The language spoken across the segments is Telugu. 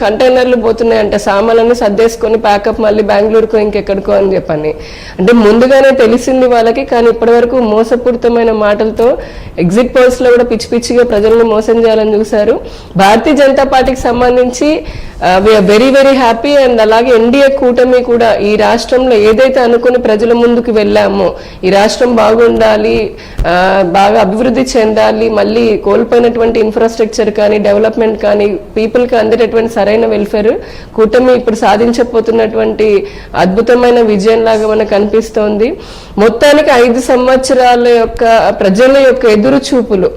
కంటైనర్లు పోతున్నాయంట, సామాన్లన్నీ సర్దేసుకొని ప్యాకప్ మళ్ళీ బెంగళూరుకో ఇంకెక్కడికో అని చెప్పని. అంటే ముందుగానే తెలిసింది వాళ్ళకి, కానీ ఇప్పటి వరకు మోసపూరితమైన మాటలతో ఎగ్జిట్ పోల్స్ లో కూడా పిచ్చి పిచ్చిగా ప్రజలను మోసం చేయాలని చూశారు. భారతీయ జనతా పార్టీకి సంబంధించి we're very very happy. And అలాగే ఎన్డీఏ కూటమి కూడా ఈ రాష్ట్రంలో ఏదైతే అనుకుని ప్రజల ముందుకు వెళ్ళామో, ఈ రాష్ట్రం బాగుండాలి, బాగా అభివృద్ధి చెందాలి, మళ్ళీ కోల్పోయినటువంటి ఇన్ఫ్రాస్ట్రక్చర్ కానీ డెవలప్మెంట్ కానీ పీపుల్కి అందేటటువంటి సరైన వెల్ఫేర్ కూటమి ఇప్పుడు సాధించబోతున్నటువంటి అద్భుతమైన విజయం లాగా మనకు కనిపిస్తోంది. మొత్తానికి 5 సంవత్సరాల యొక్క ప్రజల యొక్క ఎదురు చూపులు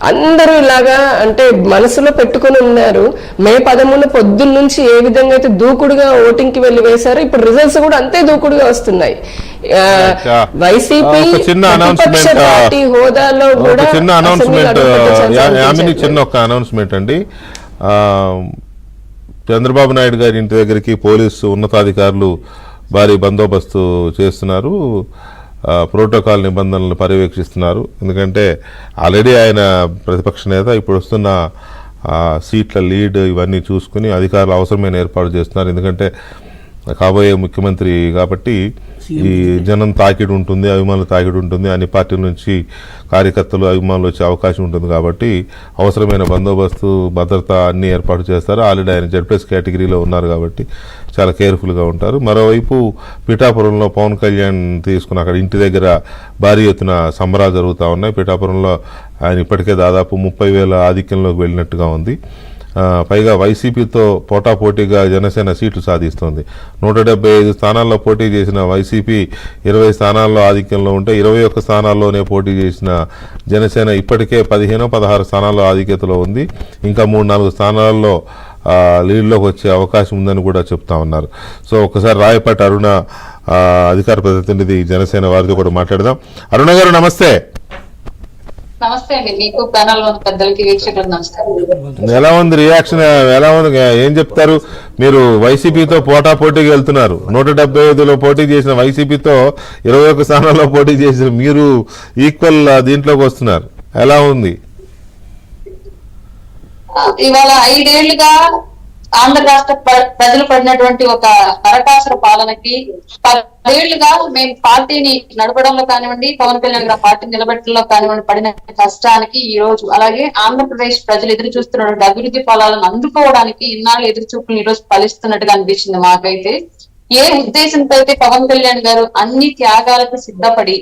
అందరూ ఇలాగా అంటే మనసులో పెట్టుకుని ఉన్నారు. మే 13 పొద్దున్న నుంచి ఏ విధంగా అయితే దూకుడుగా ఓటింగ్ కి వెళ్ళి వేశారు, ఇప్పుడు రిజల్ట్స్ కూడా అంతే దూకుడుగా వస్తున్నాయి. వైసీపీ పార్టీ హోదాలో కూడా చిన్న ఒక అనౌన్స్మెంట్ అండి. చంద్రబాబు నాయుడు గారి ఇంటి దగ్గరికి పోలీసు ఉన్నతాధికారులు భారీ బందోబస్తు చేస్తున్నారు, ప్రోటోకాల్ నిబంధనలను పర్యవేక్షిస్తున్నారు. ఎందుకంటే ఆల్రెడీ ఆయన ప్రతిపక్ష నేత, ఇప్పుడు వస్తున్న సీట్ల లీడ్ ఇవన్నీ చూసుకుని అధికారులు అవసరమైన ఏర్పాటు చేస్తున్నారు. ఎందుకంటే కాబోయే ముఖ్యమంత్రి కాబట్టి ఈ జనం తాకిడి ఉంటుంది, అభిమానులు తాకిడి ఉంటుంది, అన్ని పార్టీల నుంచి కార్యకర్తలు అభిమానులు వచ్చే అవకాశం ఉంటుంది. కాబట్టి అవసరమైన బందోబస్తు భద్రత అన్ని ఏర్పాటు చేస్తారు. ఆల్రెడీ ఆయన జెడ్ప్లస్ కేటగిరీలో ఉన్నారు కాబట్టి చాలా కేర్ఫుల్గా ఉంటారు. మరోవైపు పిఠాపురంలో పవన్ కళ్యాణ్ తీసుకున్న అక్కడ ఇంటి దగ్గర భారీ ఎత్తున సంబరాలు జరుగుతూ ఉన్నాయి. పిఠాపురంలో ఆయన ఇప్పటికే దాదాపు 30,000 ఆధిక్యంలోకి వెళ్ళినట్టుగా ఉంది. పైగా వైసీపీతో పోటాపోటీగా జనసేన సీట్లు సాధిస్తోంది. 175 స్థానాల్లో పోటీ చేసిన వైసీపీ 20 స్థానాల్లో ఆధిక్యంలో ఉంటే 21 స్థానాల్లోనే పోటీ చేసిన జనసేన ఇప్పటికే 15-16 స్థానాల్లో ఆధిక్యతలో ఉంది. ఇంకా 3-4 స్థానాల్లో లీడ్లోకి వచ్చే అవకాశం ఉందని కూడా చెప్తా ఉన్నారు. సో ఒకసారి రాయపాటి అరుణ అధికార ప్రతినిధి జనసేన వారితో కూడా మాట్లాడదాం. అరుణ గారు నమస్తే. నమస్తే అండి, మీకు ప్యానల్ లో పెద్దలకి వీక్షకులకు నమస్కారం. ఎలా ఉంది రియాక్షన్, ఎలా ఉంది, ఏం చెప్తారు? మీరు వైసీపీతో పోటాపోటీకి వెళ్తున్నారు. 175లో పోటీ చేసిన వైసీపీతో 21 స్థానాల్లో పోటీ చేసిన మీరు ఈక్వల్ దీంట్లోకి వస్తున్నారు. ఎలా ఉంది? ఇవాళ 5 ఏళ్లుగా ఆంధ్ర రాష్ట్ర ప్రజలు పడినటువంటి ఒక నరకాసుర పాలనకి 10 ఏళ్లుగా మేము పార్టీని నడపడంలో కానివ్వండి, పవన్ కళ్యాణ్ గారి పార్టీని నిలబెట్టడంలో కానివ్వండి పడిన కష్టానికి ఈ రోజు, అలాగే ఆంధ్రప్రదేశ్ ప్రజలు ఎదురు చూస్తున్నటువంటి అభివృద్ధి ఫలాలను అందుకోవడానికి ఇన్నాళ్ళు ఎదురు చూపులు ఈ రోజు ఫలిస్తున్నట్టుగా అనిపించింది మాకైతే. ఏ ఉద్దేశంతో అయితే పవన్ కళ్యాణ్ గారు అన్ని త్యాగాలకు సిద్ధపడి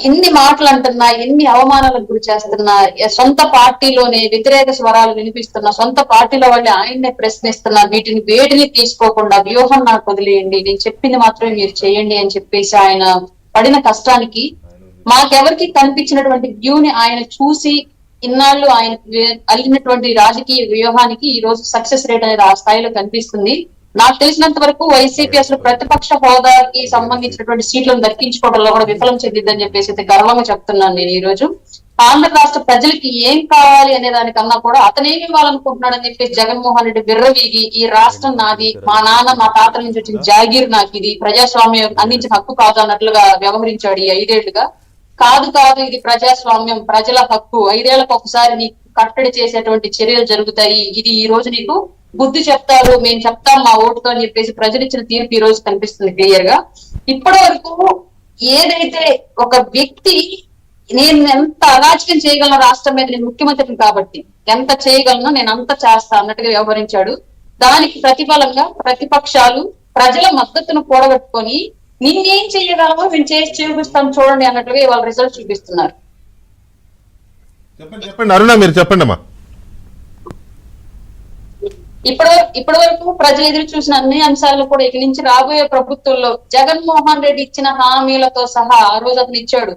ఇన్ని మాటలు అంటున్నా, ఎన్ని అవమానాలకు గురి చేస్తున్నా, సొంత పార్టీలోనే వ్యతిరేక స్వరాలు వినిపిస్తున్నా, సొంత పార్టీలో వాళ్ళు ఆయన్నే ప్రశ్నిస్తున్నా, వీటిని వేటిని తీసుకోకుండా వ్యూహం నాకు వదిలేయండి, నేను చెప్పింది మాత్రమే మీరు చేయండి అని చెప్పేసి ఆయన పడిన కష్టానికి మాకెవరికి కనిపించినటువంటి వ్యూని ఆయన చూసి ఇన్నాళ్ళు ఆయన అల్లినటువంటి రాజకీయ వ్యూహానికి ఈ రోజు సక్సెస్ రేట్ అనేది ఆ స్థాయిలో కనిపిస్తుంది. నాకు తెలిసినంత వరకు వైసీపీ అసలు ప్రతిపక్ష హోదాకి సంబంధించినటువంటి సీట్లను దక్కించుకోవడంలో కూడా విఫలం చెందిద్దని చెప్పేసి అయితే గర్వంగా చెప్తున్నాను నేను. ఈ రోజు ఆంధ్ర రాష్ట్ర ప్రజలకి ఏం కావాలి అనే దానికన్నా కూడా అతనేమి ఇవ్వాలనుకుంటున్నాడని చెప్పేసి జగన్మోహన్ రెడ్డి బిర్రవీగి ఈ రాష్ట్రం నాది, మా నాన్న మా తాతల నుంచి వచ్చిన జాగీర్ నాకు, ఇది ప్రజాస్వామ్యం అందించిన హక్కు కాదు అన్నట్లుగా వ్యవహరించాడు ఈ 5 ఏళ్లుగా. కాదు ఇది ప్రజాస్వామ్యం, ప్రజల హక్కు, 5 ఏళ్లకు ఒకసారి నీకు కట్టడి చేసేటువంటి చర్యలు జరుగుతాయి, ఇది ఈ రోజు నీకు బుద్ధి చెప్తారు, మేము చెప్తాం మా ఓటుతో అని చెప్పేసి ప్రజలు ఇచ్చిన తీర్పు ఈ రోజు కనిపిస్తుంది క్లియర్ గా. ఇప్పటి వరకు ఏదైతే ఒక వ్యక్తి నేను ఎంత అరాచకం చేయగలను రాష్ట్రం మీద, నేను ముఖ్యమంత్రిని కాబట్టి ఎంత చేయగలను నేను అంత చేస్తా అన్నట్టుగా వ్యవహరించాడు. దానికి ప్రతిఫలంగా ప్రతిపక్షాలు ప్రజల మద్దతును కూడగట్టుకొని నిన్నేం చేయగలమో మేము చేసి చూపిస్తాం చూడండి అన్నట్లుగా ఇవాళ రిజల్ట్ చూపిస్తున్నారు. చెప్పండి అరుణ, మీరు చెప్పండి అమ్మా. ఇప్పటి వరకు ప్రజలు ఎదురు చూసిన అన్ని అంశాలు కూడా ఇక నుంచి రాబోయే ప్రభుత్వంలో జగన్మోహన్ రెడ్డి ఇచ్చిన హామీలతో సహా ఆ రోజు అతను ఇచ్చాడు,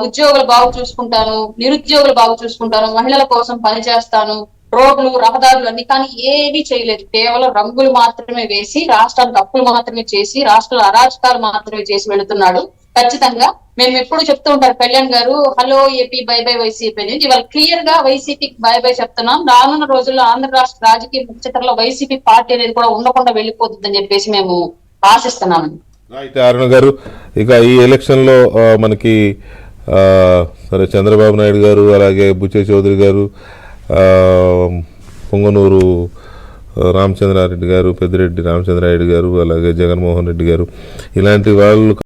ఉద్యోగులు బాగు చూసుకుంటాను, నిరుద్యోగులు బాగు చూసుకుంటాను, మహిళల కోసం పనిచేస్తాను, రోడ్లు రహదారులు అన్ని, కానీ ఏమీ చేయలేదు. కేవలం రంగులు మాత్రమే వేసి, రాష్ట్రానికి అప్పులు మాత్రమే చేసి, రాష్ట్రాల అరాచకాలు మాత్రమే చేసి వెళుతున్నాడు. ఖచ్చితంగా మేము ఎప్పుడు చెప్తూ ఉంటారు కళ్యాణ్ గారు, hello AP by by YCP అనేది. ఇవాళ క్లియర్ గా వైసీపీకి బై బై చెప్తున్నాం. రానున్న రోజుల్లో ఆంధ్ర రాష్ట్ర రాజకీయ ముఖ్యతలో వైసీపీ పార్టీ అనేది కూడా ఉండకుండా వెళ్ళిపోతుందని చెప్పేసి మేము ఆశిస్తున్నాం. అరుణ గారు, ఇక ఈ ఎలక్షన్ లో మనకి సరే చంద్రబాబు నాయుడు గారు, అలాగే బుచ్చే చౌదరి గారు, పొంగనూరు రామచంద్రారెడ్డి గారు, పెద్దిరెడ్డి రామచంద్రారెడ్డి గారు, అలాగే జగన్మోహన్ రెడ్డి గారు, ఇలాంటి వాళ్ళు